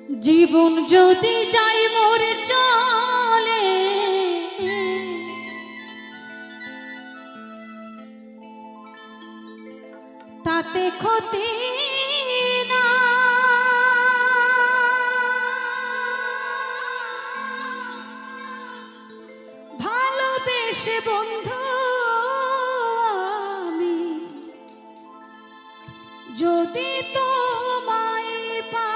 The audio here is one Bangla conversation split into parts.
জীবন যদি যাই মরে চলে, তাতে ক্ষতি না। ভালোবেসে বন্ধু আমি যদি তোমায় পাই,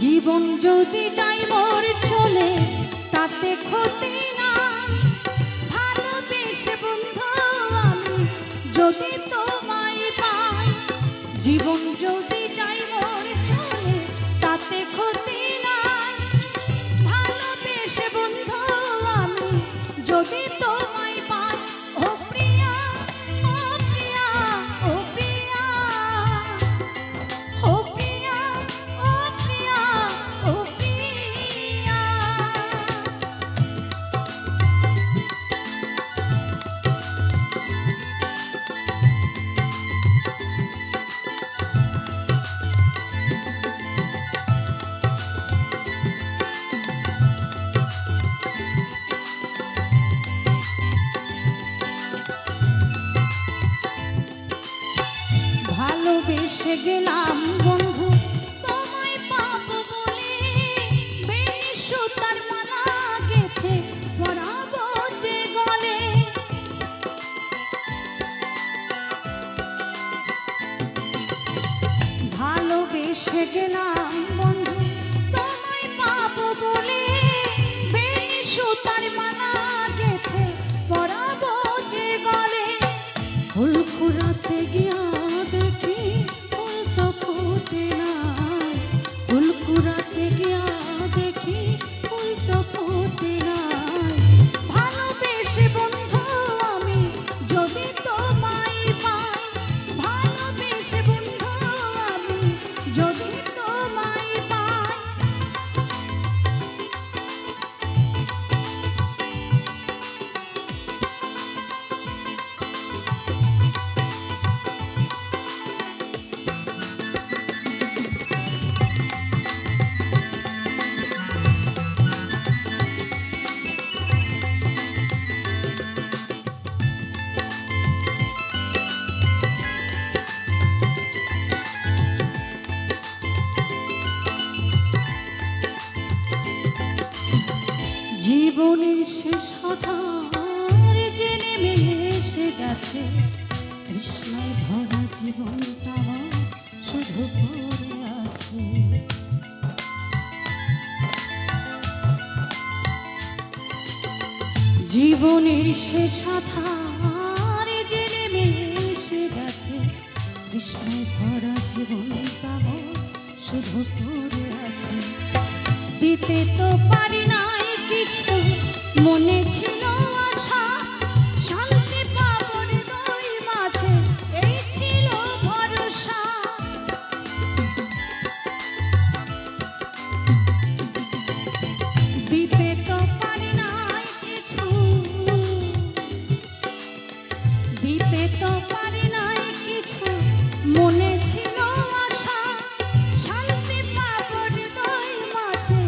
জীবন যদি যাই মোর চলে তাতে ক্ষতি না। ভালোবেসে বন্ধু আমি যদি তোমায় পাই, জীবন যদি যাই মোর চলে তাতে ক্ষতি না। ভালোবেসে বন্ধু আমি যদি তোমায় পাই, ও প্রিয়া ও প্রিয়া ও প্রিয়া ও প্রিয়া ও প্রিয়া ও প্রিয়া। ভালোবেসে গেলাম বন্ধু তোমায় পাবো বলে, বেনি সুতার মালা গেথে পরাবো যে গলে। ভালোবেসে গেলাম বন্ধু তোমায় পাবো বলে, বেনি সুতার মালা গেথে পরাবো যে গলে। ফুল কুড়াতে গিয়া দেখি ফুল তো ফোটে নাই, ফুল কুড়াতে গিয়া দেখি ফুল তো ফোটে নাই। ভালোবেসে বন্ধু আমি যদি তোমায় পাই, ভালোবেসে বন্ধু আমি যদি তোমায় পাই। জীবনের শেষ আধার যে নেমে এসে গেছে, তৃষ্ণায় ভরা জীবনটা শুধু পড়ে আছে। জীবনের শেষ আধার যে নেমে এসে গেছে, তৃষ্ণায় ভরা জীবনটা শুধু পড়ে আছে। দিতে তো পারি নাই কিছু, মনে ছিল আশা শান্তি পাবো হৃদয় মাঝে, এই ছিল ভরসা। দিতে তো পারি নাই কিছু, দিতে তো পারি নাই কিছু, মনে ছিল আশা শান্তি পাবো হৃদয় মাঝে,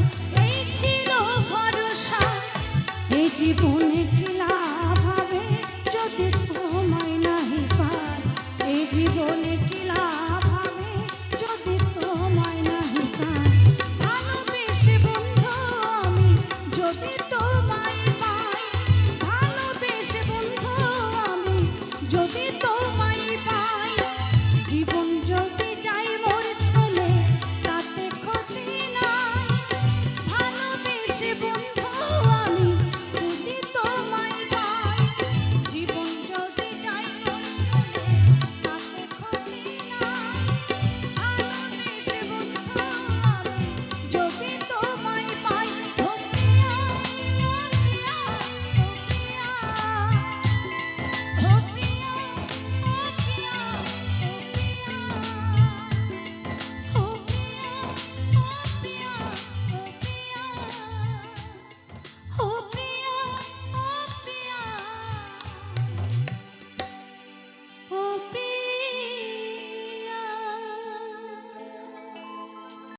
এই ছিল ভরসা। এই জীবনে কি লাভ হবে যদি তোমায় নাহি পাই, এই জীবনে কি